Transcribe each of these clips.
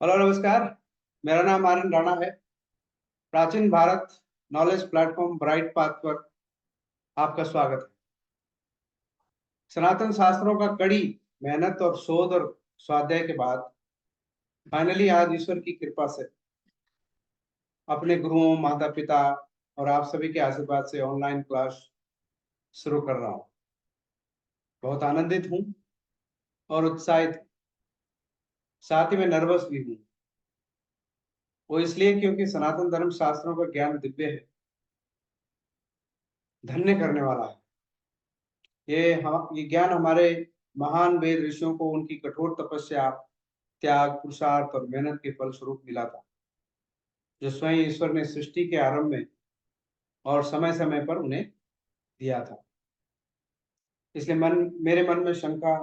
Hello नमस्कार। मेरा नाम आर्यन राणा है। प्राचीन Bharat knowledge platform bright path पर आपका स्वागत है। सनातन शास्त्रों का कड़ी मेहनत और शोध और स्वाध्याय के बाद फाइनली आज ईश्वर की कृपा से अपने गुरुओं, माता पिता और आप सभी के आशीर्वाद से ऑनलाइन क्लास शुरू कर रहा हूँ। बहुत आनंदित हूँ और उत्साहित हूँ। साथ ही में नर्वस भी हूँ। वो इसलिए क्योंकि सनातन धर्म शास्त्रों का ज्ञान दिव्य है, धन्य करने वाला है। ये ज्ञान हमारे महान वेद ऋषियों को उनकी कठोर तपस्या, त्याग, पुरुषार्थ और मेहनत के फलस्वरूप मिला था, जो स्वयं ईश्वर ने सृष्टि के आरंभ में और समय समय पर उन्हें दिया था। इसलिए मेरे मन में शंका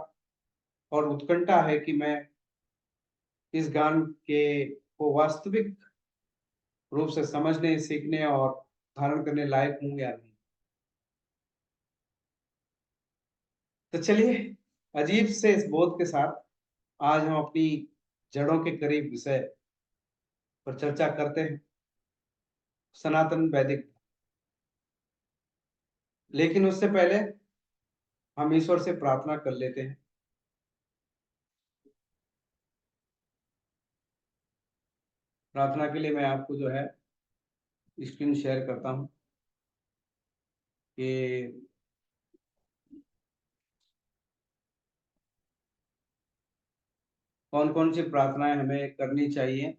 और उत्कंठा है कि मैं इस ज्ञान के को वास्तविक रूप से समझने, सीखने और धारण करने लायक हूँ या नहीं। तो चलिए, अजीब से इस बोध के साथ आज हम अपनी जड़ों के करीब विषय पर चर्चा करते हैं, सनातन वैदिक। लेकिन उससे पहले हम ईश्वर से प्रार्थना कर लेते हैं। प्रार्थना के लिए मैं आपको जो है स्क्रीन शेयर करता हूं कि कौन कौन सी प्रार्थनाएं हमें करनी चाहिए।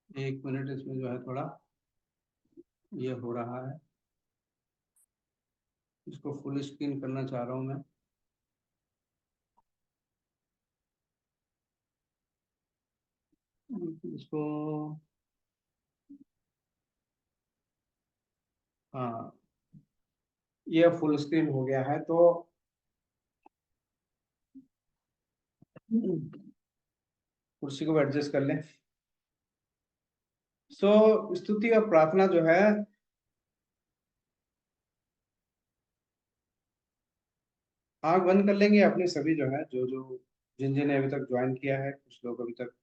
एक मिनट, इसमें जो है थोड़ा ये हो रहा है। इसको फुल स्क्रीन करना चाह रहा हूं मैं। इसको, हाँ, ये फुल स्क्रीन हो गया है। तो कुर्सी को एडजस्ट कर लें। स्तुति और प्रार्थना जो है, आंख बंद कर लेंगे अपने सभी जो है, जो जो जिन जिन ने अभी तक ज्वाइन किया है, कुछ लोग अभी तक।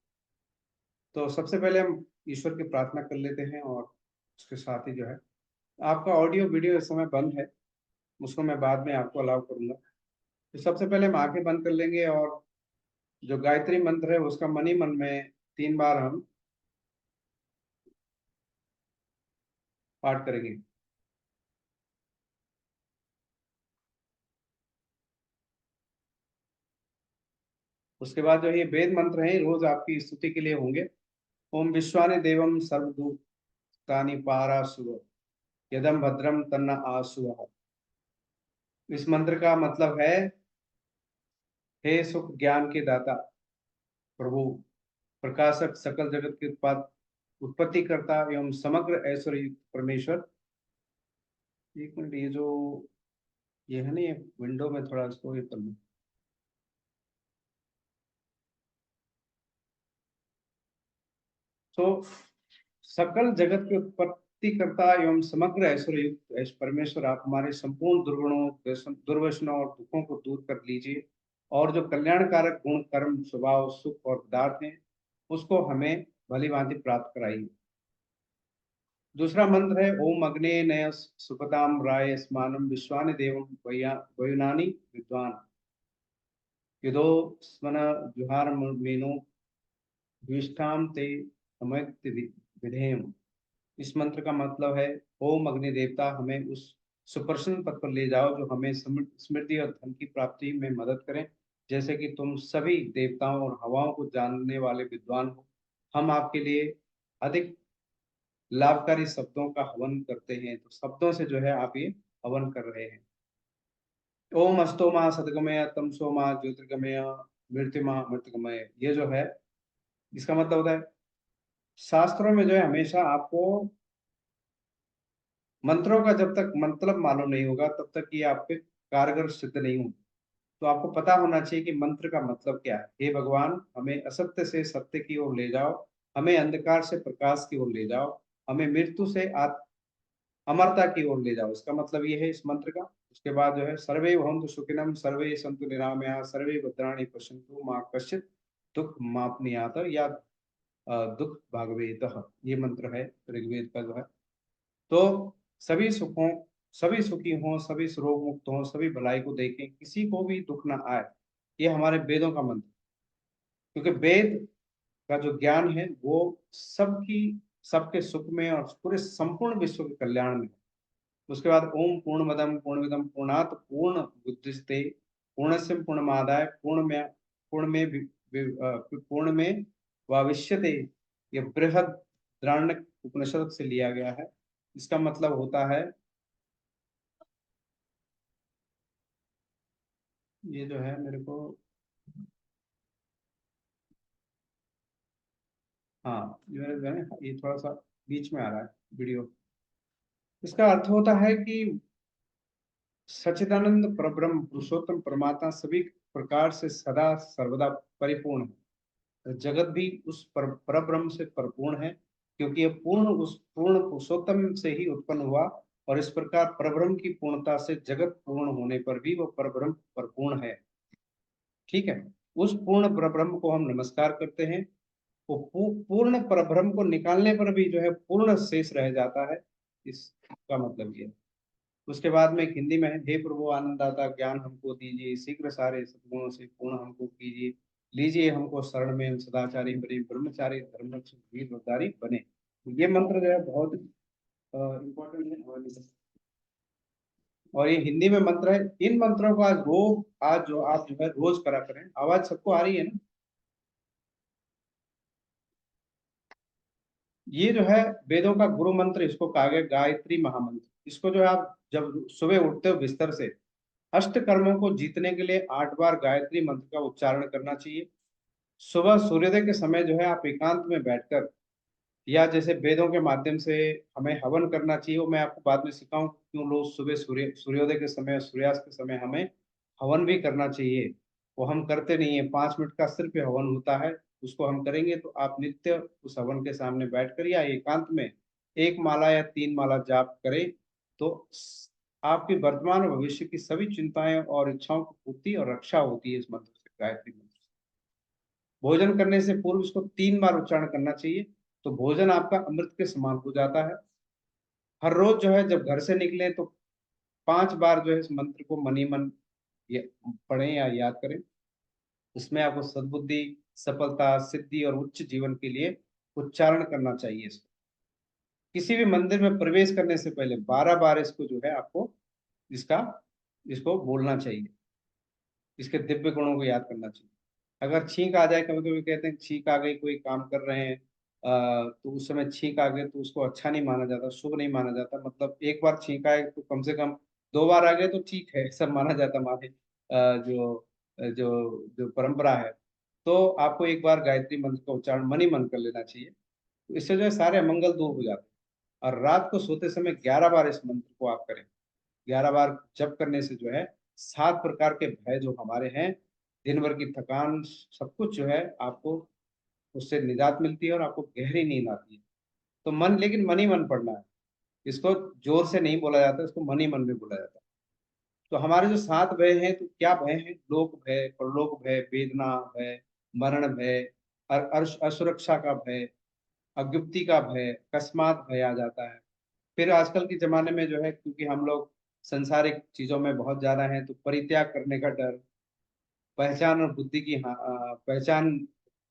तो सबसे पहले हम ईश्वर की प्रार्थना कर लेते हैं और उसके साथ ही जो है आपका ऑडियो वीडियो इस समय बंद है, उसको मैं बाद में आपको अलाउ करूंगा। तो सबसे पहले हम आंखें बंद कर लेंगे और जो गायत्री मंत्र है उसका मन ही मन में 3 बार हम पाठ करेंगे। उसके बाद जो ये वेद मंत्र हैं रोज आपकी स्तुति के लिए होंगे। ओम विश्वानि देवम सर्वभूतानि पारासुर यदम भद्रम तन्ना आसुः। इस मंत्र का मतलब है, हे सुख ज्ञान के दाता प्रभु, प्रकाशक, सकल जगत के उत्पत्ति करता एवं समग्र ऐश्वर्य युक्त परमेश्वर। एक मिनट, ये जो ये है ना, ये विंडो में थोड़ा इसको ये कर लो। तो सकल जगत के उत्पत्ति करता एवं समग्र ऐश्वर्य युक्त परमेश्वर, आप हमारे संपूर्ण दुर्गुणों, दुर्वचनों और दुखों को दूर कर लीजिए, और जो कल्याणकारक गुण, कर्म, स्वभाव, सुख और पदार्थ हैं उसको हमें भली भांति प्राप्त कराइए। दूसरा मंत्र है, ओम अग्ने नय सुपताम राय स्मानम विश्वानि देवम वयुनानि विद्वान युदो स्मन जुहार मेनो द्विष्ठाम ते समयक्त विधेयम। इस मंत्र का मतलब है, ओम अग्नि देवता, हमें उस सुप्रसन्न पद पर ले जाओ जो हमें समृद्धि और धन की प्राप्ति में मदद करें, जैसे कि तुम सभी देवताओं और हवाओं को जानने वाले विद्वान हो। हम आपके लिए अधिक लाभकारी शब्दों का हवन करते हैं। तो शब्दों से जो है आप ये हवन कर रहे हैं। ओम अस्तोमा सदगमय तम सोमा ज्योतिर्गमय मृत्युमा मृतगमय। ये जो है इसका मतलब होता है, शास्त्रों में जो है हमेशा आपको मंत्रों का जब तक मतलब मालूम नहीं होगा तब तक ये आपके कारगर सिद्ध नहीं होंगे। तो आपको पता होना चाहिए कि मंत्र का मतलब क्या है। हे भगवान, हमें असत्य से सत्य की ओर ले जाओ, हमें अंधकार से प्रकाश की ओर ले जाओ, हमें मृत्यु से अमरता की ओर ले जाओ, इसका मतलब ये है इस मंत्र का। उसके बाद जो है सर्वे भवन्तु सुखिनः सर्वे सन्तु निरामयाः सर्वे भद्राणि पश्यन्तु मा कश्चित् दुःख माप्नुयात् या दुःख भागवेतः, ये मंत्र है ऋग्वेद का जो है। तो सभी सुखों, सभी सुखी हों, सभी रोग मुक्त हों, सभी भलाई को देखें, किसी को भी दुख ना आए, ये हमारे वेदों का मंत्र। क्योंकि वेद का जो ज्ञान है वो सबकी, सबके सुख में और पूरे संपूर्ण विश्व के कल्याण में। उसके बाद ओम पूर्णमदम पूर्णमिदम पूर्णात पूर्ण बुद्धिस्ते पूर्णस्य पूर्णमादाय पूर्ण में पूर्ण में भविष्यते, ये बृहदारण्यक उपनिषद से लिया गया है। इसका मतलब होता है, ये जो है मेरे को, हाँ ये मेरे जो है ये थोड़ा सा बीच में आ रहा है वीडियो। इसका अर्थ होता है कि सच्चिदानंद परब्रह्म पुरुषोत्तम परमात्मा सभी प्रकार से सदा सर्वदा परिपूर्ण है। जगत भी उस परब्रह्म से परिपूर्ण है, क्योंकि यह पूर्ण उस पूर्ण पुरुषोत्तम से ही उत्पन्न हुआ। और इस प्रकार परब्रह्म की पूर्णता से जगत पूर्ण होने पर भी वह परब्रह्म परिपूर्ण है। ठीक है, उस पूर्ण परब्रह्म को हम नमस्कार करते हैं। वो पूर्ण परब्रह्म को निकालने पर भी जो है पूर्ण शेष रह जाता है, इसका मतलब ये है। उसके बाद में एक हिंदी में है, हे प्रभु आनंददाता ज्ञान हमको दीजिए, शीघ्र सारे सद्गुणों से पूर्ण हमको कीजिए, लीजिए हमको शरण में, सदाचारी बने, ब्रह्मचारी धर्म रक्षक वीर वरदारी बने। ये मंत्र जो है बहुत इंपॉर्टेंट है हमारे लिए। और ये हिंदी में मंत्र है। इन मंत्रों को आज जो आप जो है रोज करा करें। आवाज सबको आ रही है ना? ये जो है वेदों का गुरु मंत्र, इसको कहा गया गायत्री महामंत्र। इसको जो है आप जब सुबह उठते हो बिस्तर से, अष्ट कर्मों को जीतने के लिए 8 बार गायत्री मंत्र का उच्चारण करना चाहिए। सुबह सूर्योदय के समय जो है आप एकांत में बैठकर, या जैसे वेदों के माध्यम से हमें हवन करना चाहिए, वो मैं आपको बाद में सिखाऊं क्यों लोग सुबह सूर्योदय के समय, सूर्यास्त के समय हमें हवन भी करना चाहिए। वो हम करते नहीं है, 5 मिनट का सिर्फ हवन होता है, उसको हम करेंगे। तो आप नित्य उस हवन के सामने बैठकर या एकांत में 1 माला या 3 माला जाप करें, तो आपकी वर्तमान और भविष्य की सभी चिंताएं और इच्छाओं की पूर्ति और रक्षा होती है इस मंत्र से, गायत्री मंत्र से। भोजन करने से पूर्व इसको 3 बार उच्चारण करना चाहिए, तो भोजन आपका अमृत के समान हो जाता है। हर रोज जो है जब घर से निकले तो 5 बार जो है इस मंत्र को मनी मन ये पढ़ें या याद करें। इसमें आपको सद्बुद्धि, सफलता, सिद्धि और उच्च जीवन के लिए उच्चारण करना चाहिए इसको। किसी भी मंदिर में प्रवेश करने से पहले 12 बार इसको जो है आपको इसका इसको बोलना चाहिए। इसके दिव्य गुणों को याद करना चाहिए। अगर छींक आ जाए, कभी कभी कहते हैं छींक आ गई, कोई काम कर रहे हैं तो उस समय छींक आ गई तो उसको अच्छा नहीं माना जाता, शुभ नहीं माना जाता। मतलब एक बार छींक आए तो कम से कम 2 बार आ गए तो ठीक है, सब माना जाता हमारे जो जो जो परंपरा है। तो आपको एक बार गायत्री मंत्र का उच्चारण मन ही मन कर लेना चाहिए, तो इससे जो है सारे अमंगल दूर हो जाते हैं। और रात को सोते समय 11 बार इस मंत्र को आप करें। 11 बार जप करने से जो है 7 प्रकार के भय जो हमारे हैं, दिन भर की थकान, सब कुछ जो है आपको उससे निजात मिलती है और आपको गहरी नींद आती है। तो मन, लेकिन मन ही मन पढ़ना है, इसको जोर से नहीं बोला जाता, इसको मन ही मन में बोला जाता है। तो हमारे जो 7 भय हैं, तो क्या भय हैं? लोक भय, परलोक भय, वेदना भय, मरण भय, असुरक्षा का भय, अगुप्ती का भय, अकस्मात भय आ जाता है। फिर आजकल के जमाने में जो है, क्योंकि हम लोग संसारिक चीजों में बहुत ज्यादा हैं, तो परित्याग करने का डर, पहचान और बुद्धि की पहचान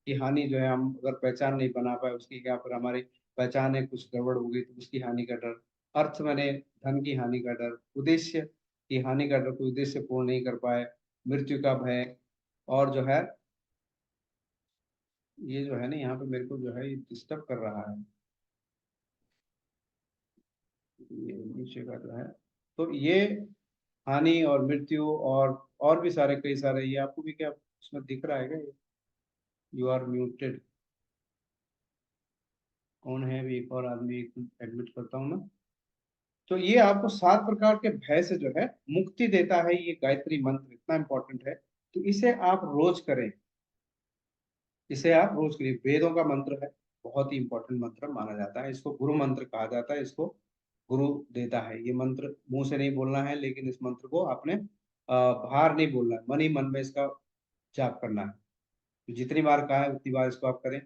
की हानि जो है, हम अगर पहचान नहीं बना पाए उसकी, क्या फिर हमारी पहचान है कुछ गड़बड़ हो गई तो उसकी हानि का डर, अर्थ माने धन की हानि का डर, उद्देश्य की हानि का डर, कोई उद्देश्य पूर्ण नहीं कर पाए, मृत्यु का भय। और जो है ये जो है ना, यहाँ पे मेरे को जो है ये डिस्टर्ब कर रहा है, ये नीचे का जो है। तो ये हानि और मृत्यु और भी सारे कई सारे, ये आपको भी क्या इसमें दिख रहा है क्या? You are muted. कौन है अभी? एक और आदमी एडमिट करता हूँ ना। तो ये आपको 7 प्रकार के भय से जो है मुक्ति देता है, ये गायत्री मंत्र इतना इंपॉर्टेंट है। तो इसे आप रोज करें, इसे आप रोज करिए। वेदों का मंत्र है, बहुत ही इंपॉर्टेंट मंत्र माना जाता है, इसको गुरु मंत्र कहा जाता है इसको। गुरु देता है। ये मंत्र मुंह से नहीं बोलना है, लेकिन इस मंत्र को आपने बाहर नहीं बोलना है, मन ही मन में इसका जाप करना है। तो जितनी बार कहा है उतनी बार इसको आप करें।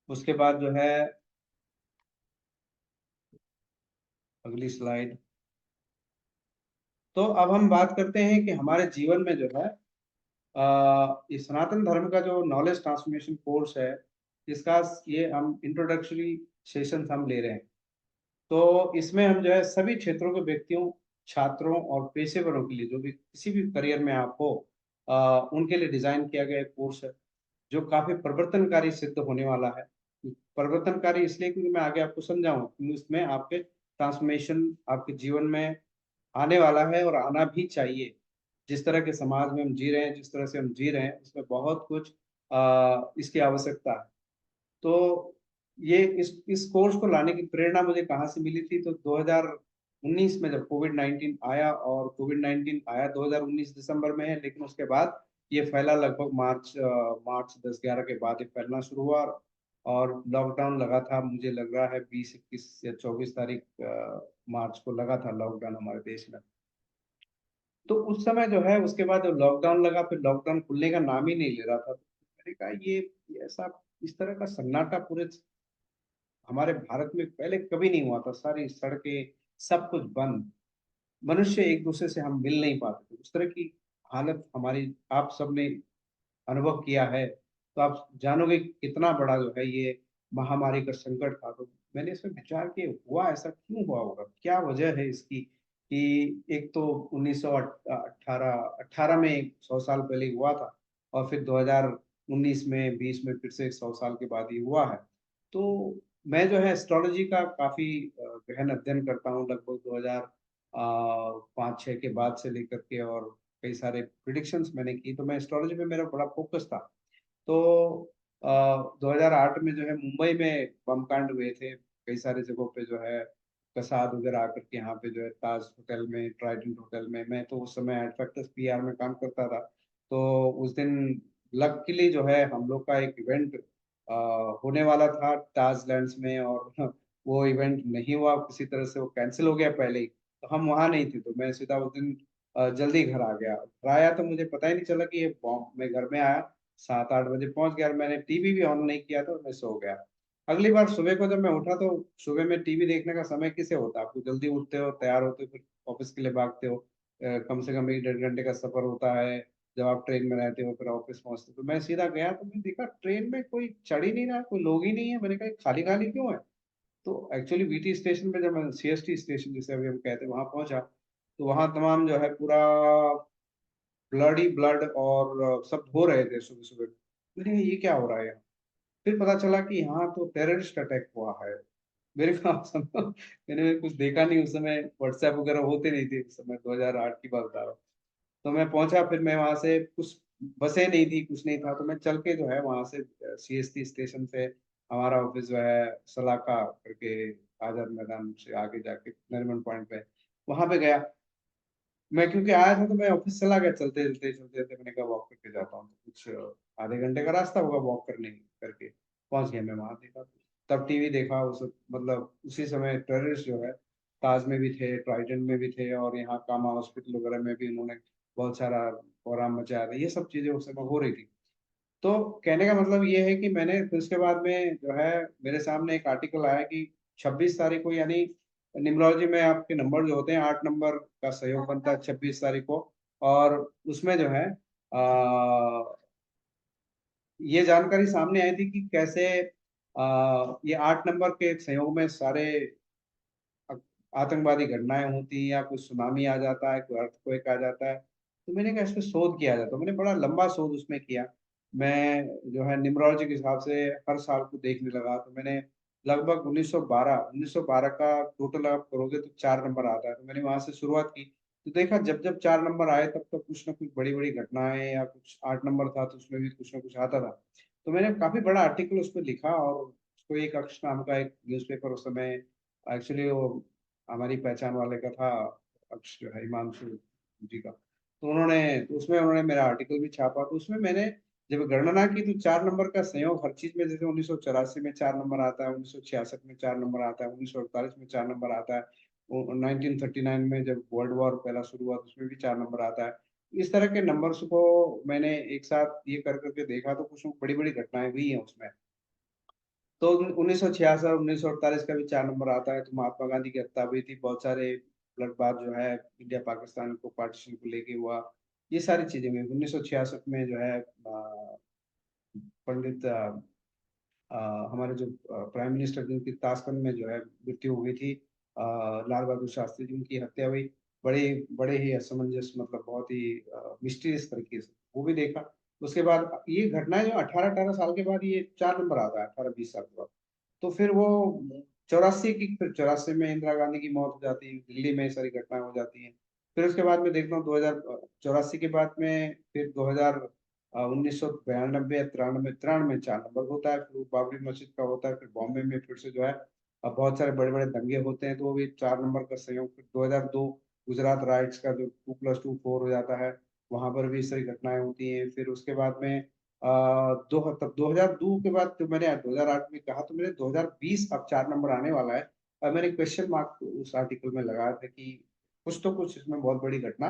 उसके बाद जो है अगली स्लाइड। तो अब हम बात करते हैं कि हमारे जीवन में जो है ये सनातन धर्म का जो नॉलेज ट्रांसफॉर्मेशन कोर्स है, इसका ये हम इंट्रोडक्टरी सेशन हम ले रहे हैं। तो इसमें हम जो है सभी क्षेत्रों के व्यक्तियों, छात्रों और पेशेवरों के लिए, जो भी किसी भी करियर में आप हो, उनके लिए डिजाइन किया गया एक कोर्स है, जो काफी परिवर्तनकारी सिद्ध होने वाला है। परिवर्तनकारी इसलिए क्योंकि मैं आगे आपको समझाऊं, क्योंकि इसमें आपके ट्रांसफॉर्मेशन आपके जीवन में आने वाला है और आना भी चाहिए। जिस तरह के समाज में हम जी रहे हैं, जिस तरह से हम जी रहे हैं, इसमें बहुत कुछ इसकी आवश्यकता है। तो ये इस कोर्स को लाने की प्रेरणा मुझे कहाँ से मिली थी? तो 2019 में जब कोविड-19 आया, और कोविड-19 आया 2019 दिसंबर में है, लेकिन उसके बाद ये फैला लगभग मार्च 10-11 के बाद ये फैलना शुरू हुआ। और लॉकडाउन लगा था, मुझे लग रहा है 20, 21 या 24 तारीख मार्च को लगा था लॉकडाउन हमारे देश में। तो उस समय जो है, उसके बाद जब लॉकडाउन लगा, फिर लॉकडाउन खुलने का नाम ही नहीं ले रहा था। तो मैंने कहा ये ऐसा इस तरह का सन्नाटा पूरे हमारे भारत में पहले कभी नहीं हुआ था। सारी सड़कें, सब कुछ बंद, मनुष्य एक दूसरे से हम मिल नहीं पाते थे। उस तरह की हालत हमारी आप सबने अनुभव किया है, तो आप जानोगे कि कितना बड़ा जो है ये महामारी का संकट था। तो मैंने इसमें विचार किया, हुआ ऐसा क्यों हुआ होगा, क्या वजह है इसकी? कि एक तो 1918 में 100 साल पहले हुआ था, और फिर 2019 में 20 में फिर से 100 साल के बाद ही हुआ है। तो मैं जो है एस्ट्रोलॉजी का काफी गहन अध्ययन करता हूँ, लगभग 2005-6 के बाद से लेकर के, और कई सारे प्रिडिक्शंस मैंने की। तो मैं एस्ट्रोलॉजी में मेरा बड़ा फोकस था। तो 2008 में जो है मुंबई में बम कांड हुए थे, कई सारे जगहों पे जो है कसाद वगैरह आकर के यहाँ पे जो है ताज होटल में, ट्राइडेंट होटल में, मैं तो उस समय एडफैक्टस पीआर में काम करता था। तो उस दिन लकीली जो है हम लोग का एक इवेंट होने वाला था ताज लैंड्स में, और वो इवेंट नहीं हुआ, किसी तरह से वो कैंसिल हो गया पहले ही। तो हम वहाँ नहीं थे, तो मैं सीधा उस दिन जल्दी घर आ गया। घर आया तो मुझे पता ही नहीं चला कि ये बॉम्ब, मैं घर में आया 7-8 बजे पहुंच गया, और मैंने टीवी भी ऑन नहीं किया था, और मैं सो गया। अगली बार सुबह को जब मैं उठा, तो सुबह में टीवी देखने का समय किसे होता है? आपको जल्दी उठते हो, तैयार होते हो, फिर ऑफिस के लिए भागते हो। कम से कम 1-1.5 घंटे का सफर होता है, जब आप ट्रेन में रहते हो फिर ऑफिस पहुंचते हो। तो मैं सीधा गया, तो मैं देखा ट्रेन में कोई चढ़ ही नहीं रहा, कोई लोग ही नहीं है। मैंने कहा खाली खाली क्यों है? तो एक्चुअली वीटी स्टेशन पे, जब मैं सीएसटी स्टेशन जिसे अभी हम कहते हैं, वहां पहुंचा, तो वहां तमाम जो है पूरा ब्लड ही ब्लड, और सब धो रहे थे सुबह सुबह। मैंने कहा ये क्या हो रहा है यहाँ? फिर पता चला कि यहाँ तो टेररिस्ट अटैक हुआ है। मेरे को मैंने कुछ देखा नहीं उस समय, व्हाट्सएप वगैरह होते नहीं थे उस समय, 2008 की बात बता रहा हूँ। तो मैं पहुंचा, फिर मैं वहां से कुछ बसें नहीं थी, कुछ नहीं था, तो मैं चल के जो है वहां से सीएसटी स्टेशन से, हमारा ऑफिस जो है सलाखा करके आजाद मैदान से आगे जाके नरीमन पॉइंट पे, वहां पे गया। मैं क्योंकि आया था, तो मैं ऑफिस चला गया चलते चलते चलते चलते, मैंने कहा वॉक करके जाता हूँ, तो कुछ आधे घंटे का रास्ता होगा वॉक करने करके। पहुंच गया मैं वहां, देखा तब टीवी देखा, उस मतलब उसी समय टेररिस्ट जो है ताज में भी थे, ट्राइडेंट में भी थे, और यहाँ कामा हॉस्पिटल वगैरह में भी उन्होंने बहुत सारा कोहराम मचाया था। ये सब चीजें उस समय हो रही थी। तो कहने का मतलब ये है कि मैंने फिर उसके बाद में जो है, मेरे सामने एक आर्टिकल आया कि 26 तारीख को, यानी न्यूमरोलॉजी में आपके नंबर जो होते हैं, 8 नंबर का सहयोग बनता है 26 तारीख को। और उसमें जो है ये जानकारी सामने आई थी कि कैसे ये 8 नंबर के सहयोग में सारे आतंकवादी घटनाएं होती हैं, या कोई सुनामी आ जाता है, कोई अर्थक्वेक आ जाता है। तो मैंने कहा इस पे शोध किया जाए, तो मैंने बड़ा लंबा शोध उसमें किया। मैं जो है न्यूमरोलॉजी के हिसाब से हर साल को देखने लगा। तो मैंने लगभग 1912 का टोटल आप करोगे तो 4 नंबर आता है। तो मैंने वहां से शुरुआत की, तो देखा जब जब 4 नंबर आए, तब तब कुछ ना कुछ बड़ी बड़ी घटनाएं, या कुछ 8 नंबर था तो उसमें भी कुछ ना कुछ आता था। तो मैंने काफी बड़ा आर्टिकल उस पर लिखा, और उसको एक अक्ष नाम का एक न्यूज़पेपर उस समय, एक्चुअली वो हमारी पहचान वाले का था, अक्ष जो है हिमांशु जी का। तो उसमें उन्होंने मेरा आर्टिकल भी छापा। तो उसमें मैंने जब गणना की, तो 4 नंबर का संयोग हर चीज में, जैसे 1984 में 4 नंबर आता है, 1966 में 4 नंबर आता है, 1948 में 4 नंबर आता है, 1939 में जब वर्ल्ड वॉर पहला शुरू हुआ तो उसमें भी 4 नंबर आता है। इस तरह के नंबर्स को मैंने एक साथ ये कर करके देखा तो कुछ बड़ी-बड़ी घटनाएँ हुई हैं उसमें। तो 1966 1948 का भी 4 नंबर आता है, तो महात्मा गांधी की हत्या हुई थी, बहुत सारे ब्लडबाथ जो है इंडिया पाकिस्तान को पार्टीशन को लेके हुआ, ये सारी चीज़ें हुई। 1966 में जो है पंडित हमारे जो प्राइम मिनिस्टर जिनकी ताशकंद में जो है मृत्यु हुई थी, लाल बहादुर शास्त्री जी, उनकी हत्या हुई। बड़े बड़े ही असमंजस, मतलब बहुत ही मिस्टीरियस तरीके से, वो भी देखा। उसके बाद ये घटनाएँ जो 18-18 साल के बाद ये 4 नंबर आता है, 18-20 साल के बाद। तो फिर वो 84 की, फिर 84 में इंदिरा गांधी की मौत हो जाती है, दिल्ली में ये सारी घटनाएँ हो जाती हैं। फिर उसके बाद मैं देखता हूँ 2084 के बाद में फिर 1992 या 93 4 नंबर होता है, फिर वो बाबरी मस्जिद का होता है, फिर बॉम्बे में फिर से जो है बहुत सारे बड़े-बड़े दंगे होते हैं, तो वो भी 4 नंबर का संयोग। फिर 2002 गुजरात राइट्स का जो 2+2 4 हो जाता है, वहाँ पर भी इस तरह की घटनाएँ होती हैं। फिर उसके बाद में तब 2002 के बाद तो मैंने 2008 में कहा, तो मैंने 2020 अब 4 नंबर आने वाला है। मैंने क्वेश्चन मार्क उस आर्टिकल में लगाया था कि कुछ तो कुछ इसमें बहुत बड़ी घटना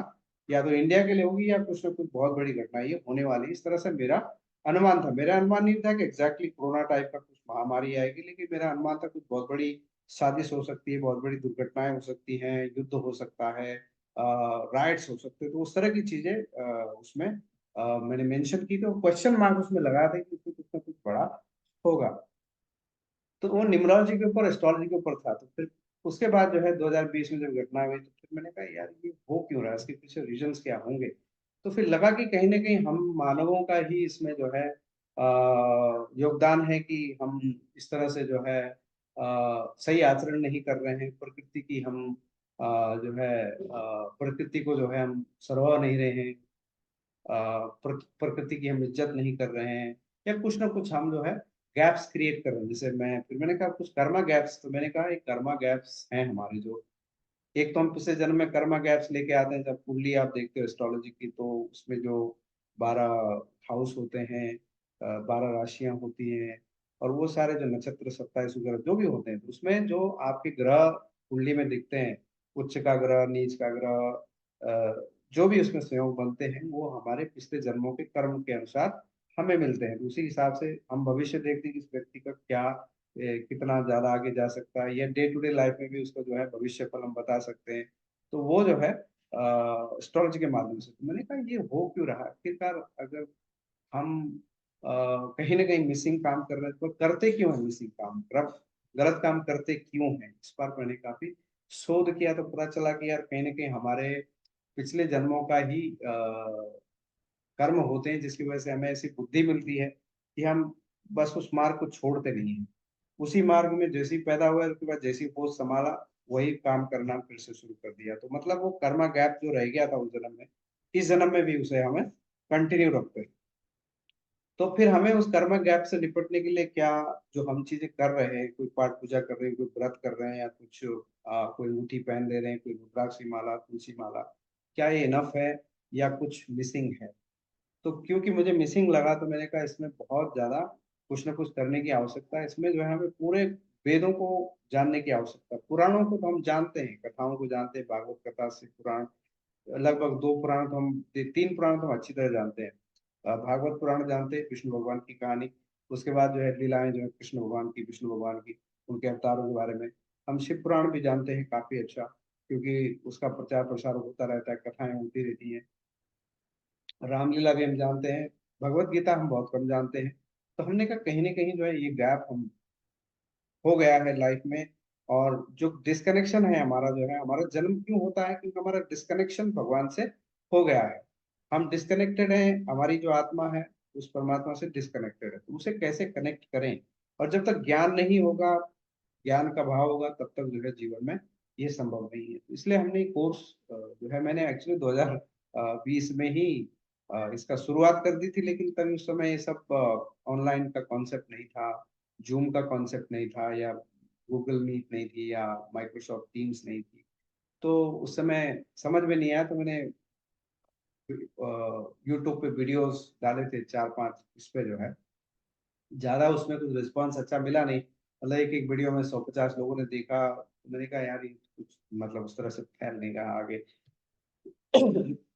या तो इंडिया के लिए होगी या कुछ ना कुछ बहुत बड़ी घटना ये होने वाली है। इस तरह से मेरा अनुमान था। मेरा अनुमान नहीं था कि एग्ज़ैक्टली कोरोना टाइप का कुछ महामारी आएगी, लेकिन मेरा अनुमान था कुछ बहुत बड़ी साजिश हो सकती है, बहुत बड़ी दुर्घटनाएँ हो सकती हैं, युद्ध हो सकता है, राइट्स हो सकते हैं। तो उस तरह की चीज़ें उसमें मैंने मेंशन की, तो क्वेश्चन मार्क उसमें लगाया था कि उसमें कुछ ना कुछ बड़ा होगा। तो वो न्यूमरोलॉजी के ऊपर, एस्ट्रोलॉजी के ऊपर था। तो फिर उसके बाद जो है 2020 में जब घटना हुई, तो फिर मैंने कहा यार ये हो क्यों रहा है? इसके पीछे रीज़न्स क्या होंगे? तो फिर लगा कि कहीं न कहीं हम मानवों का ही इसमें जो है योगदान है कि हम इस तरह से जो है सही आचरण नहीं कर रहे हैं। प्रकृति की हम जो है प्रकृति को जो है हम सराह नहीं रहे हैं। प्रकृति की हम इज्जत नहीं कर रहे हैं, या कुछ ना कुछ हम जो है गैप्स क्रिएट कर रहे हैं। जैसे फिर मैंने कहा कुछ कर्मा गैप्स, तो मैंने कहा एक कर्मा गैप्स हैं हमारे जो, एक तो हम पिछले जन्म में कर्मा गैप्स लेके आते हैं। जब कुंडली आप देखते हो एस्ट्रोलॉजी की, तो उसमें जो 12 हाउस होते हैं, 12 राशियां होती हैं, और वो सारे जो नक्षत्र 27 वगैरह जो भी होते हैं, तो उसमें जो आपके ग्रह कुंडली में दिखते हैं, उच्च का ग्रह, नीच का ग्रह, जो भी उसमें संयोग बनते हैं, वो हमारे पिछले जन्मों के कर्म के अनुसार हमें मिलते हैं। तो उसी हिसाब से हम भविष्य देखते हैं कि इस व्यक्ति का क्या कितना ज़्यादा आगे जा सकता है, या डे टू डे लाइफ में भी उसका जो है भविष्य फल हम बता सकते हैं। तो वो जो है एस्ट्रोलॉजी के माध्यम से। तो मैंने कहा ये हो क्यों रहा है? आखिरकार अगर हम कहीं न कहीं मिसिंग काम कर रहे हैं, तो करते क्यों हैं मिसिंग काम? गलत काम करते क्यों हैं? इस पर मैंने काफ़ी शोध किया, तो पता चला कि यार कहीं न कहीं हमारे पिछले जन्मों का ही कर्म होते हैं, जिसकी वजह से हमें ऐसी बुद्धि मिलती है कि हम बस उस मार्ग को छोड़ते नहीं हैं। उसी मार्ग में जैसे ही पैदा हुए, उसके बाद जैसे ही होश संभाला, वही काम करना फिर से शुरू कर दिया। तो मतलब वो कर्मा गैप जो रह गया था उस जन्म में, इस जन्म में भी उसे हमें कंटिन्यू रखते हैं। तो फिर हमें उस कर्मा गैप से निपटने के लिए क्या जो हम चीज़ें कर रहे हैं, कोई पाठ पूजा कर रहे हैं, कोई व्रत कर रहे हैं, या कुछ कोई अंगूठी पहन ले रहे हैं, कोई रुद्राक्ष की माला, तुलसी माला, क्या ये इनफ है या कुछ मिसिंग है? तो क्योंकि मुझे मिसिंग लगा, तो मैंने कहा इसमें बहुत ज़्यादा कुछ न कुछ करने की आवश्यकता है। इसमें जो है हमें पूरे वेदों को जानने की आवश्यकता है। पुराणों को तो हम जानते हैं, कथाओं को जानते हैं, भागवत कथा से पुराण, लगभग 2 पुराण तो हम 3 पुराण तो हम अच्छी तरह जानते हैं। भागवत पुराण जानते हैं, विष्णु भगवान की कहानी, उसके बाद जो है लीलाएँ जो है कृष्ण भगवान की, विष्णु भगवान की, उनके अवतारों के बारे में। हम शिव पुराण भी जानते हैं काफ़ी अच्छा, क्योंकि उसका प्रचार-प्रसार होता रहता है, कथाएँ होती रहती हैं। रामलीला भी हम जानते हैं, भगवत गीता हम बहुत कम जानते हैं। तो हमने कहा कहीं न कहीं जो है ये गैप हम हो गया है लाइफ में, और जो डिस्कनेक्शन है हमारा जो है, हमारा जन्म क्यों होता है? क्योंकि हमारा डिस्कनेक्शन भगवान से हो गया है। हम डिस्कनेक्टेड हैं, हमारी जो आत्मा है उस परमात्मा से डिस्कनेक्टेड है। तो उसे कैसे कनेक्ट करें? और जब तक ज्ञान नहीं होगा, ज्ञान का भाव होगा, तब तक जो है जीवन में ये संभव नहीं है। तो इसलिए हमने कोर्स जो है मैंने एक्चुअली 2020 में ही इसका शुरुआत कर दी थी, लेकिन तभी उस समय ये सब ऑनलाइन का कॉन्सेप्ट नहीं था, ज़ूम का कॉन्सेप्ट नहीं था, या गूगल मीट नहीं थी, या माइक्रोसॉफ्ट टीम्स नहीं थी। तो उस समय समझ में नहीं आया, तो मैंने यूट्यूब पे वीडियोज़ डाले थे 4-5, इस पे जो है ज़्यादा उसमें कुछ रिस्पॉन्स अच्छा मिला नहीं। मतलब एक-एक वीडियो में 150 लोगों ने देखा, तो मैंने कहा यार ये कुछ मतलब उस तरह से फैल नहीं रहा आगे।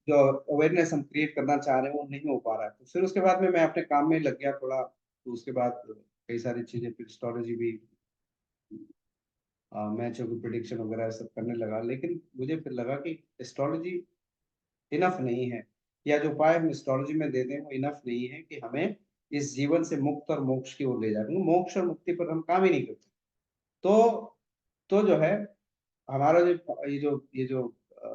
जो अवेयरनेस हम क्रिएट करना चाह रहे हैं वो नहीं हो पा रहा है। तो फिर उसके बाद में मैं अपने काम में लग गया थोड़ा, तो उसके बाद कई सारी चीज़ें फिर एस्ट्रोलॉजी भी मैचों की प्रेडिक्शन वगैरह सब करने लगा। लेकिन मुझे फिर लगा कि एस्ट्रोलॉजी इनफ नहीं है, या जो उपाय हम एस्ट्रोलॉजी में दे दें वो इनफ नहीं है कि हमें इस जीवन से मुक्त और मोक्ष की ओर ले जाए। क्योंकि मोक्ष और मुक्ति पर हम काम ही नहीं करते। तो जो है हमारा जो ये जो अ,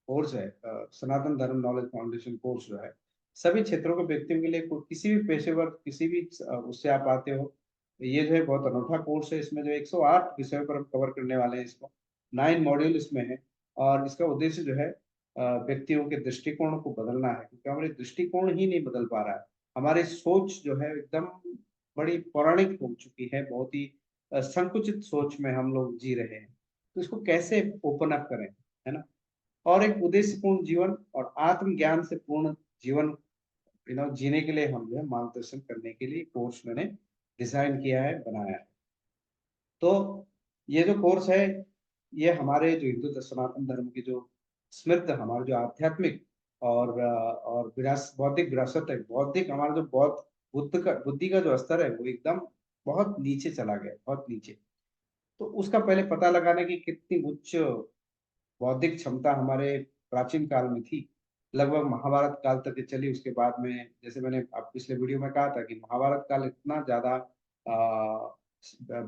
कोर्स है, सनातन धर्म नॉलेज फाउंडेशन कोर्स जो है, सभी क्षेत्रों के व्यक्तियों के लिए किसी भी पेशेवर किसी भी उससे आप आते हो, ये जो है बहुत अनोखा कोर्स है। इसमें जो 108 विषयों पर हम कवर करने वाले हैं इसको, 9 मॉड्यूल इसमें है। और इसका उद्देश्य जो है व्यक्तियों के दृष्टिकोण को बदलना है, क्योंकि हमारे दृष्टिकोण ही नहीं बदल पा रहा है। हमारी सोच जो है एकदम बड़ी पौराणिक हो चुकी है, बहुत ही संकुचित सोच में हम लोग जी रहे हैं। तो इसको कैसे ओपन अप करें, है ना? और एक उद्देश्यपूर्ण जीवन और आत्मज्ञान से पूर्ण जीवन जीने के लिए हम जो है मार्गदर्शन करने के लिए कोर्स मैंने डिजाइन किया है, बनाया है। तो ये जो कोर्स है, ये हमारे जो सनातन धर्म की जो समृद्ध हमारे जो आध्यात्मिक और बौद्धिक विरासत है, बौद्धिक हमारा जो बुद्धि का जो स्तर है वो एकदम बहुत नीचे चला गया, बहुत नीचे। तो उसका पहले पता लगाने की कितनी उच्च बौद्धिक क्षमता हमारे प्राचीन काल में थी, लगभग महाभारत काल तक ये चली। उसके बाद में जैसे मैंने आप पिछले वीडियो में कहा था कि महाभारत काल इतना ज़्यादा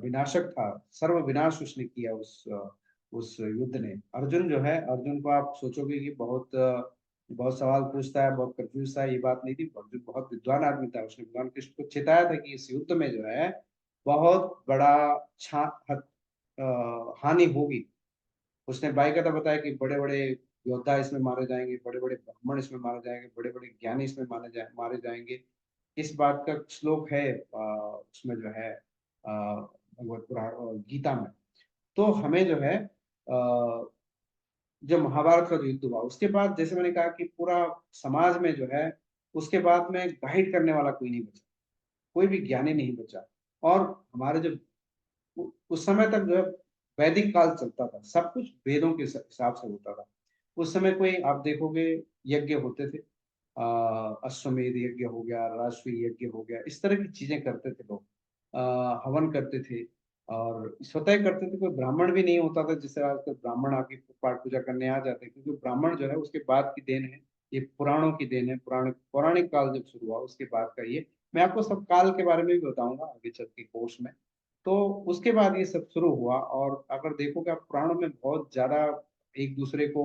विनाशक था, सर्वविनाश उसने किया उस युद्ध ने। अर्जुन जो है, अर्जुन को आप सोचोगे कि बहुत सवाल पूछता है, बहुत कन्फ्यूज़ था, ये बात नहीं थी। अर्जुन बहुत विद्वान आदमी था, उसने भगवान कृष्ण को चेताया था कि इस युद्ध में जो है बहुत बड़ा छा हानि होगी। उसने बाकायदा बताया कि बड़े-बड़े योद्धा इसमें मारे जाएँगे, बड़े-बड़े ब्राह्मण इसमें मारे जाएँगे, बड़े-बड़े ज्ञानी इसमें मारे जाएँगे। इस बात का श्लोक है उसमें जो है भगवत पुराण गीता में। तो हमें जो है जब महाभारत का जो युद्ध हुआ, उसके बाद जैसे मैंने कहा कि पूरा समाज में जो है, उसके बाद में गाइड करने वाला कोई नहीं बचा, कोई भी ज्ञानी नहीं बचा। और हमारे जो उस समय तक जो है वैदिक काल चलता था, सब कुछ वेदों के हिसाब से होता था। उस समय कोई आप देखोगे यज्ञ होते थे, अश्वमेध यज्ञ हो गया, राजसूय यज्ञ हो गया, इस तरह की चीजें करते थे लोग। हवन करते थे और स्वतः करते थे, कोई ब्राह्मण भी नहीं होता था जिससे आजकल ब्राह्मण आके पाठ पूजा करने आ जाते हैं, क्योंकि ब्राह्मण जो है उसके बाद की देन है, ये पुराणों की देन है। पौराणिक काल जब शुरू हुआ उसके बाद का ये, मैं आपको सब काल के बारे में भी बताऊंगा आगे चल के कोर्स में। तो उसके बाद ये सब शुरू हुआ, और अगर देखोगे आप पुराणों में बहुत ज्यादा एक दूसरे को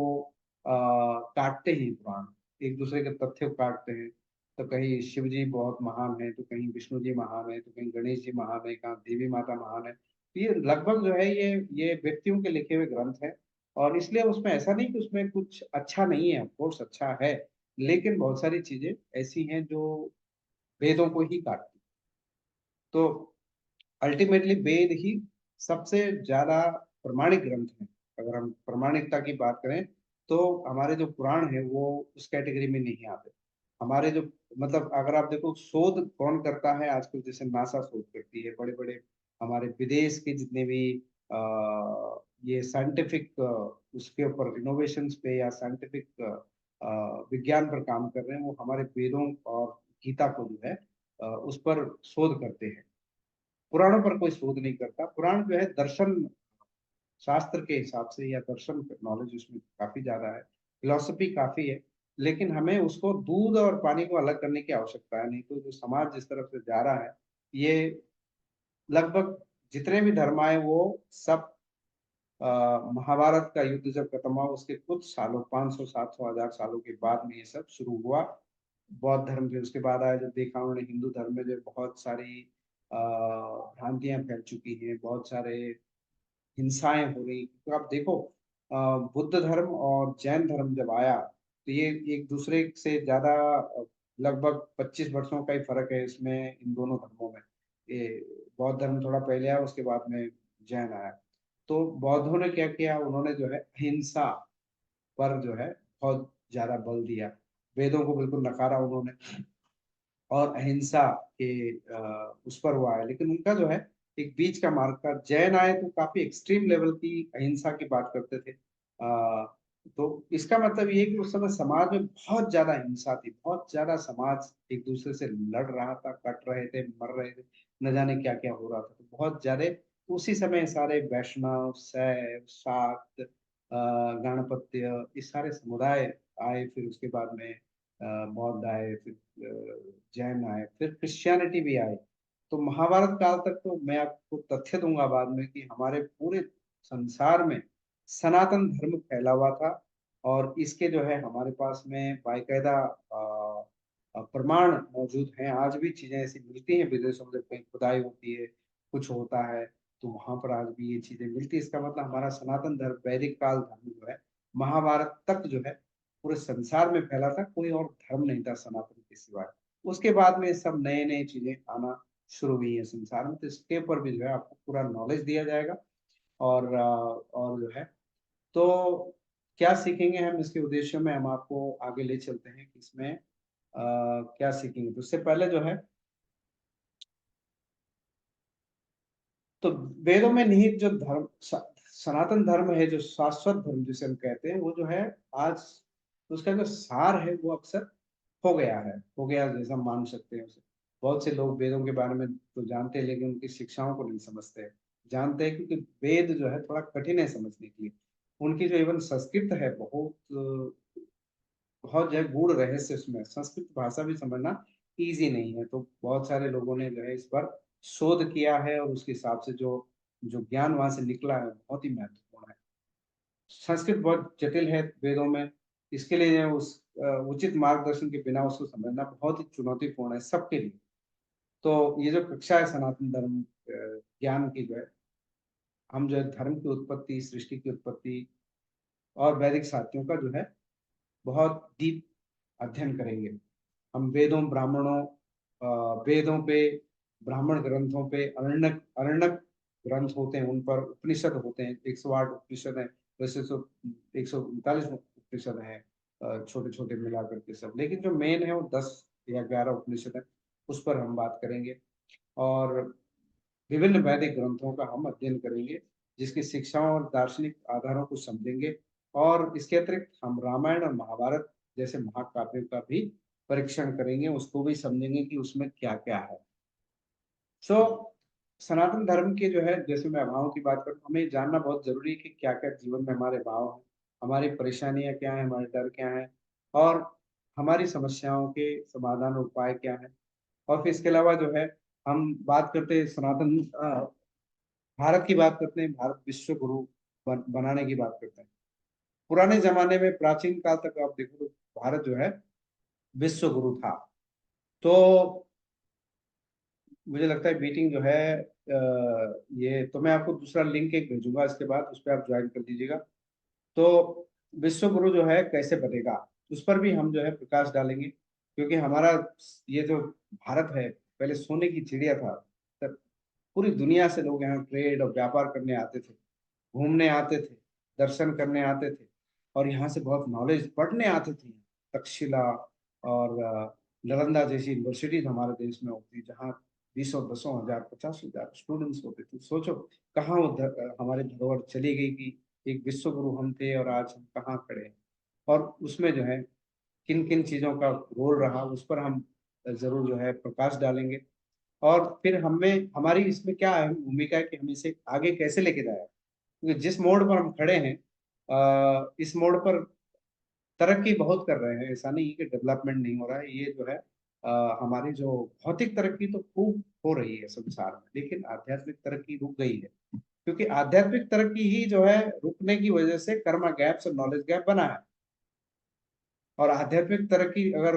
काटते हैं पुराण, एक दूसरे के तथ्य को काटते हैं। तो कहीं शिव जी बहुत महान है, तो कहीं विष्णु जी महान है, तो कहीं गणेश जी महान है, कहाँ देवी माता महान है। तो ये लगभग जो है ये व्यक्तियों के लिखे हुए ग्रंथ है। और इसलिए उसमें ऐसा नहीं कि उसमें कुछ अच्छा नहीं है, ऑफ कोर्स अच्छा है, लेकिन बहुत सारी चीजें ऐसी हैं जो वेदों को ही काटती। तो अल्टीमेटली वेद ही सबसे ज्यादा प्रमाणिक ग्रंथ है। अगर हम प्रमाणिकता की बात करें तो हमारे जो पुराण है वो उस कैटेगरी में नहीं आते। हमारे जो मतलब अगर आप देखो शोध कौन करता है आजकल, जैसे नासा शोध करती है, बड़े बड़े हमारे विदेश के जितने भी ये साइंटिफिक उसके ऊपर इनोवेशंस पे या साइंटिफिक विज्ञान पर काम कर रहे हैं, वो हमारे वेदों और गीता को जो है उस पर शोध करते हैं। पुराणों पर कोई शोध नहीं करता। पुराण जो है दर्शन शास्त्र के हिसाब से, या दर्शन नॉलेज उसमें काफी ज्यादा है, फिलोसफी काफी है। लेकिन हमें उसको दूध और पानी को अलग करने की आवश्यकता है, नहीं तो जो समाज जिस तरफ से जा रहा है, ये लगभग जितने भी धर्म आए वो सब महाभारत का युद्ध जब खत्म हुआ उसके कुछ सालों, 500 700 1000 सालों के बाद में ये सब शुरू हुआ। बौद्ध धर्म के उसके बाद आया, जब देखा उन्होंने हिंदू धर्म में जो बहुत सारी भ्रांतियां फैल चुकी हैं, बहुत सारे हिंसाएं हो रही। तो आप देखो बुद्ध धर्म और जैन धर्म जब आया तो ये एक दूसरे से ज्यादा लगभग 25 वर्षों का ही फर्क है इसमें, इन दोनों धर्मों में। ये बौद्ध धर्म थोड़ा पहले आया, उसके बाद में जैन आया। तो बौद्धों ने क्या किया, उन्होंने जो है अहिंसा पर जो है बहुत ज्यादा बल दिया, वेदों को बिल्कुल नकारा उन्होंने, और अहिंसा के उस पर हुआ है। लेकिन उनका जो है एक बीच का मार्ग था। जैन आए तो काफी एक्सट्रीम लेवल की अहिंसा की बात करते थे। तो इसका मतलब ये है कि उस समय समाज में बहुत ज्यादा हिंसा थी, बहुत ज्यादा समाज एक दूसरे से लड़ रहा था, कट रहे थे, मर रहे थे, न जाने क्या क्या हो रहा था। तो बहुत ज्यादा उसी समय सारे वैष्णव, शैव, शाक्त, गणपत्य, ये सारे समुदाय आए। फिर उसके बाद में बौद्ध आए, फिर जैन आए, फिर क्रिश्चियनिटी भी आई। तो महाभारत काल तक तो मैं आपको तथ्य दूंगा बाद में कि हमारे पूरे संसार में सनातन धर्म फैला हुआ था। और इसके जो है हमारे पास में बाकायदा प्रमाण मौजूद हैं। आज भी चीजें ऐसी मिलती हैं विदेशों में, कहीं खुदाई होती है, कुछ होता है, तो वहां पर आज भी ये चीजें मिलती है। इसका मतलब हमारा सनातन धर्म, वैदिक काल धर्म जो है, महाभारत तक जो है पूरे संसार में फैला था। कोई और धर्म नहीं था सनातन के सिवाय। उसके बाद में सब नए नए चीजें आना शुरू हुई है संसार में। तो इसके ऊपर भी जो है आपको पूरा नॉलेज दिया जाएगा। और जो है, तो क्या सीखेंगे हम इसके उद्देश्यों में, हम आपको आगे ले चलते हैं कि इसमें क्या सीखेंगे। तो उससे पहले जो है, तो वेदों में निहित जो धर्म, सनातन धर्म है, जो शाश्वत धर्म जिसे हम कहते हैं, वो जो है आज उसका जो सार है वो अक्सर हो गया है, हो गया जैसा हम मान सकते हैं उसे। बहुत से लोग वेदों के बारे में तो जानते हैं, लेकिन उनकी शिक्षाओं को नहीं समझते हैं। जानते हैं क्योंकि वेद जो है थोड़ा कठिन है समझने के लिए। उनकी जो इवन संस्कृत है, बहुत जो है गूढ़ रहस्य उसमें, संस्कृत भाषा भी समझना इजी नहीं है। तो बहुत सारे लोगों ने जो है इस पर शोध किया है, और उसके हिसाब से जो जो ज्ञान वहां से निकला है बहुत ही महत्वपूर्ण है। संस्कृत बहुत जटिल है वेदों में। इसके लिए जो है उस उचित मार्गदर्शन के बिना उसको समझना बहुत ही चुनौतीपूर्ण है सबके लिए। तो ये जो कक्षा है सनातन धर्म ज्ञान की, जो है हम जो है धर्म की उत्पत्ति, सृष्टि की उत्पत्ति और वैदिक साहित्यों का जो है बहुत डीप अध्ययन करेंगे। हम वेदों, ब्राह्मणों, वेदों पे, ब्राह्मण ग्रंथों पे, अरण्यक अरण्यक ग्रंथ होते हैं उन पर, उपनिषद होते हैं, 108 उपनिषद हैं। वैसे तो 139 उपनिषद हैं, छोटे छोटे मिला करके सब, लेकिन जो मेन है वो 10 या 11 उपनिषद है। उस पर हम बात करेंगे। और विभिन्न वैदिक ग्रंथों का हम अध्ययन करेंगे, जिसकी शिक्षाओं और दार्शनिक आधारों को समझेंगे। और इसके अतिरिक्त हम रामायण और महाभारत जैसे महाकाव्यों का भी परीक्षण करेंगे, उसको भी समझेंगे कि उसमें क्या क्या है। सो सनातन धर्म के जो है, जैसे मैं भावों की बात करूँ, हमें जानना बहुत जरूरी है कि क्या क्या जीवन में हमारे भाव हैं, हमारी परेशानियां क्या हैं, हमारे डर क्या हैं, और हमारी समस्याओं के समाधान और उपाय क्या हैं। और फिर इसके अलावा जो है, हम बात करते हैं सनातन भारत की बात करते हैं। भारत विश्व गुरु बनाने की बात करते हैं। पुराने जमाने में, प्राचीन काल तक आप देखो तो भारत जो है विश्व गुरु था। तो मुझे लगता है मीटिंग जो है, ये तो मैं आपको दूसरा लिंक एक भेजूंगा, इसके बाद उस पर आप ज्वाइन कर दीजिएगा। तो विश्व गुरु जो है कैसे बनेगा, उस पर भी हम जो है प्रकाश डालेंगे। क्योंकि हमारा ये जो भारत है, पहले सोने की चिड़िया था। तब पूरी दुनिया से लोग यहाँ ट्रेड और व्यापार करने आते थे, घूमने आते थे, दर्शन करने आते थे, और यहाँ से बहुत नॉलेज पढ़ने आते थे। तक्षशिला और नालंदा जैसी यूनिवर्सिटीज हमारे देश में होती, जहाँ बीसों, दसों हजार, 50,000 स्टूडेंट्स होते थे। सोचो कहाँ वो हमारी धरोहर चली गई कि एक विश्व गुरु हम थे और आज हम कहाँ खड़े हैं। और उसमें जो है किन किन चीजों का रोल रहा, उस पर हम जरूर जो है प्रकाश डालेंगे। और फिर हमें, हमारी इसमें क्या अहम भूमिका है कि हम इसे आगे कैसे लेके जाए। क्योंकि जिस मोड़ पर हम खड़े हैं, इस मोड़ पर तरक्की बहुत कर रहे हैं, ऐसा नहीं है कि डेवलपमेंट नहीं हो रहा है। ये जो है हमारी जो भौतिक तरक्की तो खूब हो रही है संसार में, लेकिन आध्यात्मिक तरक्की रुक गई है। क्योंकि आध्यात्मिक तरक्की ही जो है रुकने की वजह से कर्मा गैप्स और नॉलेज गैप बना है। और आध्यात्मिक तरक्की, अगर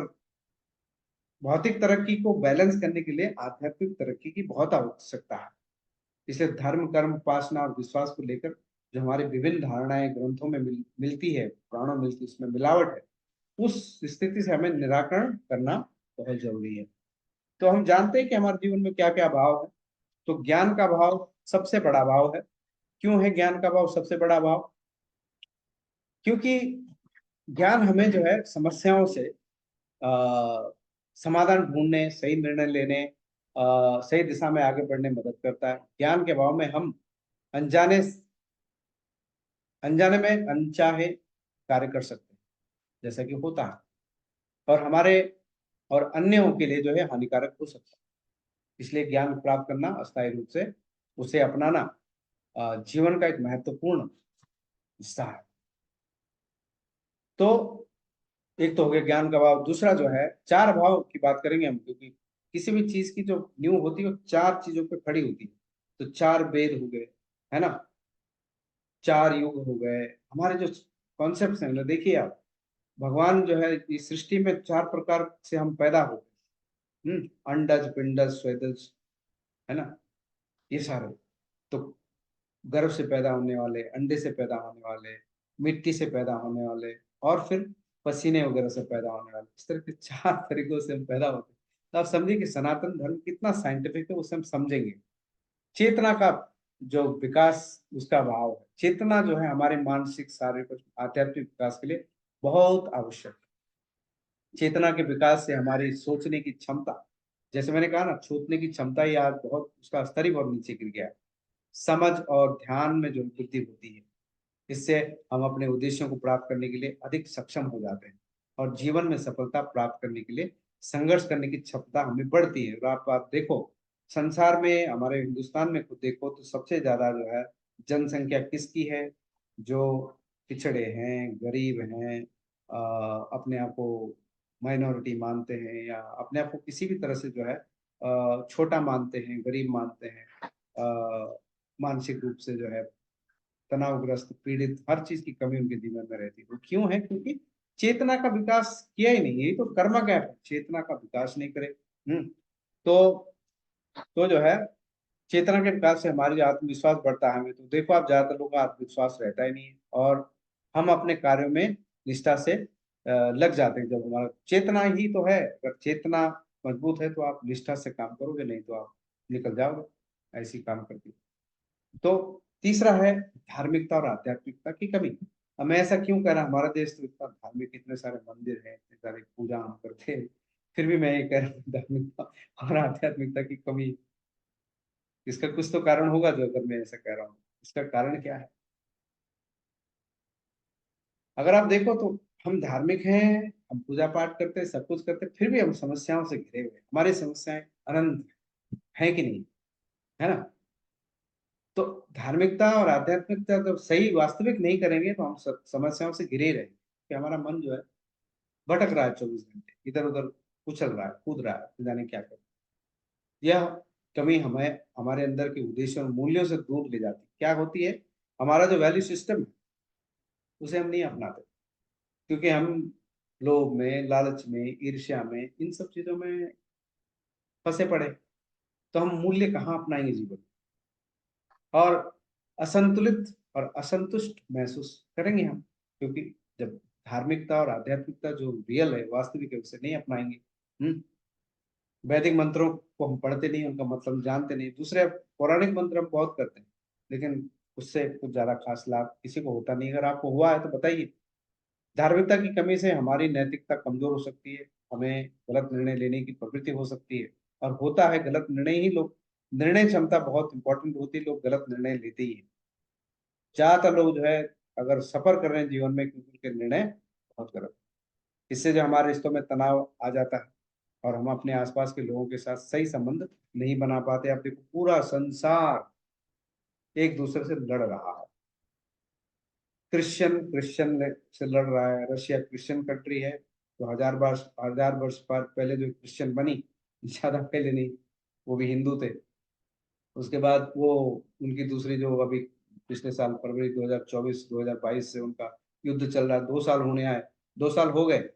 भौतिक तरक्की को बैलेंस करने के लिए आध्यात्मिक तरक्की की बहुत आवश्यकता है। इसलिए धर्म, कर्म, उपासना और विश्वास को लेकर जो हमारी विभिन्न धारणाएं ग्रंथों में मिलती है, पुराणों में मिलती है, उसमें मिलावट है। उस स्थिति से हमें निराकरण करना बहुत जरूरी है। तो हम जानते हैं कि हमारे जीवन में क्या क्या भाव है। तो ज्ञान का भाव सबसे बड़ा भाव है। क्यों है ज्ञान का भाव सबसे बड़ा भाव? क्योंकि ज्ञान हमें जो है समस्याओं से समाधान ढूंढने, सही निर्णय लेने सही दिशा में आगे बढ़ने में मदद करता है। ज्ञान के अभाव में हम अनजाने अनजाने में अनचाहे कार्य कर सकते हैं, जैसा कि होता है, और हमारे और अन्यों के लिए जो है हानिकारक हो सकता है। इसलिए ज्ञान प्राप्त करना अस्थायी रूप से उसे अपनाना जीवन का एक महत्वपूर्ण हिस्सा है। तो एक तो हो गया ज्ञान का भाव, दूसरा जो है चार भाव की बात करेंगे हम, क्योंकि किसी भी चीज की जो नींव होती है वो चार चीजों पे खड़ी होती है। तो चार वेद हो गए, है ना, चार युग हो गए, हमारे जो कॉन्सेप्ट हैं ना, देखिए आप, भगवान जो है इस सृष्टि में चार प्रकार से हम पैदा हो गए, अंडज पिंडज स्वेदज, है ना, ये सारे। तो गर्भ से पैदा होने वाले, अंडे से पैदा होने वाले, मिट्टी से पैदा होने वाले, और फिर पसीने वगैरह से पैदा होने वाले, इस तरह के चार तरीकों से हम पैदा होते हैं। तो आप समझिए कि सनातन धर्म कितना साइंटिफिक है, उसे हम समझेंगे। चेतना का जो विकास, उसका भाव है, चेतना जो है हमारे मानसिक शारीरिक और आध्यात्मिक विकास के लिए बहुत आवश्यक है। चेतना के विकास से हमारी सोचने की क्षमता, जैसे मैंने कहा ना, सोचने की क्षमता ही आज बहुत, उसका स्तर ही बहुत नीचे गिर गया है। समझ और ध्यान में जो वृद्धि होती है, इससे हम अपने उद्देश्यों को प्राप्त करने के लिए अधिक सक्षम हो जाते हैं, और जीवन में सफलता प्राप्त करने के लिए संघर्ष करने की क्षमता हमें बढ़ती है। और आप देखो, संसार में, हमारे हिंदुस्तान में खुद देखो तो सबसे ज्यादा जो है जनसंख्या किसकी है? जो पिछड़े हैं, गरीब हैं, अपने आप को माइनॉरिटी मानते हैं, या अपने आप को किसी भी तरह से जो है छोटा मानते हैं, गरीब मानते हैं, मानसिक रूप से जो है तनावग्रस्त, पीड़ित, हर चीज की कमी उनके जीवन में रहती है। वो क्यों है? क्योंकि चेतना का विकास किया ही नहीं। यही तो कर्म गैप है, चेतना का विकास नहीं करे। तो जो है, चेतना के विकास से हमारी जो आत्मविश्वास बढ़ता है। हमें तो देखो, आप ज्यादातर लोगों का आत्मविश्वास रहता ही नहीं है, और हम अपने कार्यों में निष्ठा से लग जाते हैं। जब हमारा चेतना ही तो है, अगर चेतना मजबूत है तो आप निष्ठा से काम करोगे, नहीं तो आप निकल जाओगे ऐसी काम करके। तो तीसरा है धार्मिकता और आध्यात्मिकता की कमी। अब मैं ऐसा क्यों कह रहा, हमारा देश तो इतना धार्मिक, इतने सारे मंदिर हैं, इतने सारे पूजा हम करते हैं, फिर भी मैं ये कह रहा हूँ धार्मिकता और आध्यात्मिकता की कमी। इसका कुछ तो कारण होगा, जो अगर मैं ऐसा कह रहा हूँ, इसका कारण क्या है? अगर आप देखो तो हम धार्मिक हैं, हम पूजा पाठ करते हैं, सब कुछ करते हैं, फिर भी हम समस्याओं से घिरे हुए हैं। हमारी समस्याएं अनंत है कि नहीं? है ना? तो धार्मिकता और आध्यात्मिकता जब सही वास्तविक नहीं करेंगे तो हम समस्याओं से घिरे ही रहेंगे, कि हमारा मन जो है भटक रहा है 24 घंटे, इधर उधर उछल रहा है, कूद रहा है, न जाने क्या कर। यह कमी हमें हमारे अंदर के उद्देश्यों और मूल्यों से दूर ले जाती है। क्या होती है? हमारा जो वैल्यू सिस्टम है, उसे हम नहीं अपनाते, क्योंकि हम लोभ में, लालच में, ईर्ष्या में, इन सब चीजों में फंसे पड़े। तो हम मूल्य कहाँ अपनाएंगे जीवन में? और असंतुलित और असंतुष्ट महसूस करेंगे हम, क्योंकि जब धार्मिकता और आध्यात्मिकता जो रियल है, वास्तविक है, उसे नहीं अपनाएंगे। हम्म वैदिक मंत्रों को हम पढ़ते नहीं, उनका मतलब जानते नहीं। दूसरे पौराणिक मंत्र हम बहुत करते हैं, लेकिन उससे कुछ ज्यादा खास लाभ किसी को होता नहीं। अगर आपको हुआ है तो बताइए। धार्मिकता की कमी से हमारी नैतिकता कमजोर हो सकती है, हमें गलत निर्णय लेने की प्रवृत्ति हो सकती है, और होता है गलत निर्णय ही लोग, निर्णय क्षमता बहुत इंपॉर्टेंट होती है, लोग गलत निर्णय लेते ही हैं। ज्यादातर लोग जो है, अगर सफर कर रहे हैं जीवन में, क्योंकि उनके निर्णय बहुत गलत हैं। इससे जो हमारे रिश्तों में तनाव आ जाता है, और हम अपने आसपास के लोगों के साथ सही संबंध नहीं बना पाते। अब देखो, पूरा संसार एक दूसरे से लड़ रहा है। क्रिश्चियन क्रिश्चियन से लड़ रहा है। रशिया क्रिश्चियन कंट्री है, तो हजार वर्ष पर पहले जो क्रिश्चियन बनी, ज्यादा पहले नहीं, वो भी हिंदू थे। उसके बाद वो, उनकी दूसरी जो अभी पिछले साल फरवरी 2024 2022 से उनका युद्ध चल रहा है, 2 साल होने आए, 2 साल हो गए,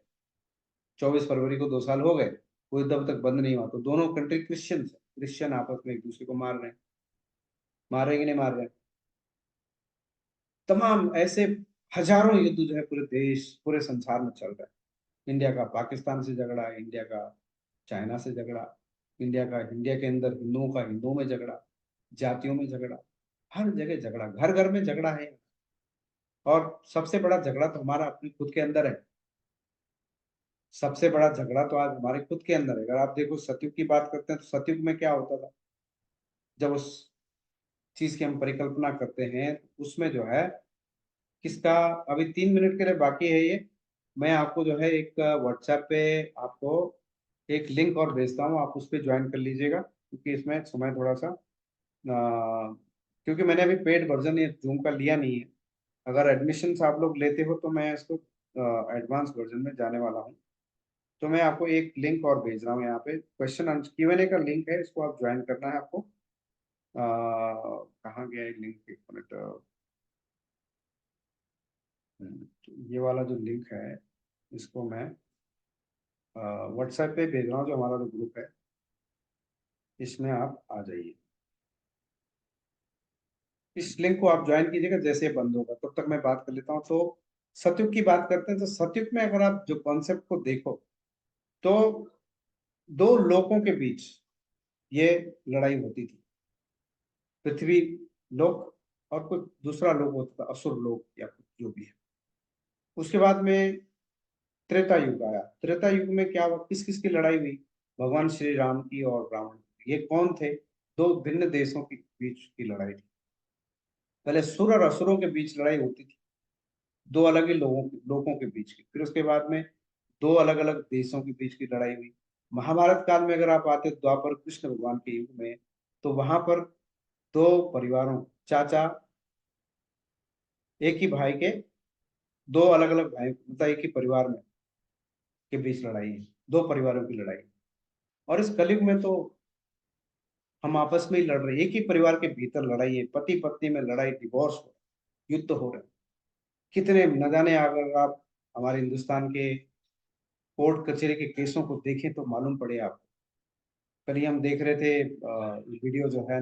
24 फरवरी को 2 साल हो गए, वो युद्ध अब तक बंद नहीं हुआ। तो दोनों कंट्री क्रिश्चियन है, क्रिश्चियन आपस में एक दूसरे को मार रहे हैं। मार रहे हैं कि नहीं मार रहे हैं? तमाम ऐसे हजारों युद्ध जो है पूरे देश, पूरे संसार में चल रहा है। इंडिया का पाकिस्तान से झगड़ा, इंडिया का चाइना से झगड़ा, इंडिया के अंदर हिंदुओं का हिंदुओं में झगड़ा, जातियों में झगड़ा, हर जगह झगड़ा, घर घर में झगड़ा है। और सबसे बड़ा झगड़ा तो हमारा अपने खुद के अंदर है। सबसे बड़ा झगड़ा तो आज हमारे खुद के अंदर है। अगर आप देखो सतयुग की बात करते हैं तो सतयुग में क्या होता था? जब उस चीज़ की हम परिकल्पना करते हैं, तो उसमें जो है किसका अभी 3 मिनट के लिए बाकी है ये। मैं आपको जो है एक व्हाट्सएप पे आपको एक लिंक और भेजता हूँ, आप उस पे जॉइन कर लीजिएगा क्योंकि इसमें समय थोड़ा-सा क्योंकि मैंने अभी पेड वर्ज़न ये ज़ूम का लिया नहीं है। अगर एडमिशन्स आप लोग लेते हो तो मैं इसको एडवांस वर्ज़न में जाने वाला हूँ। तो मैं आपको एक लिंक और भेज रहा हूँ यहाँ पे, क्वेश्चन आंसर Q&A का लिंक है, इसको आप जॉइन करना है आपको। कहाँ गया ये लिंक? 1 मिनट। ये वाला जो लिंक है, इसको मैं व्हाट्सएप पे भेज रहा हूँ, जो हमारा जो ग्रुप है, इसमें आप आ जाइए। इस लिंक को आप जॉइन कीजिएगा, जैसे ये बंद होगा तब तक मैं बात कर लेता हूँ। तो सतयुग की बात करते हैं, तो सतयुग में अगर आप जो कॉन्सेप्ट को देखो, तो 2 लोगों के बीच ये लड़ाई होती थी। पृथ्वी लोक और कुछ दूसरा लोक होता था, असुर लोक या कुछ जो भी है। उसके बाद में त्रेता युग आया। त्रेता युग में क्या हुआ, किस-किस की लड़ाई हुई? भगवान श्री राम की और रावण की। ये कौन थे? 2 भिन्न देशों के बीच की लड़ाई थी। पहले सुर और असुरों के बीच लड़ाई होती थी, 2 अलग ही लोगों के बीच की। फिर उसके बाद में 2 अलग-अलग देशों के बीच की लड़ाई हुई। महाभारत काल में अगर आप आते हो द्वापर कृष्ण भगवान के युग में, तो वहाँ पर 2 परिवारों, चाचा एक ही भाई के 2 अलग-अलग भाई मतलब एक ही परिवार में के बीच लड़ाई है, 2 परिवारों की लड़ाई। और इस कलयुग में तो हम आपस में ही लड़ रहे हैं, एक ही परिवार के भीतर लड़ाई है, पति-पत्नी में लड़ाई, डिवोर्स हो, युद्ध हो रहे हैं। कितने न जाने अगर आप हमारे हिंदुस्तान के कोर्ट कचहरी के केसों को देखें तो मालूम पड़े आपको। कल ही हम देख रहे थे वीडियो जो है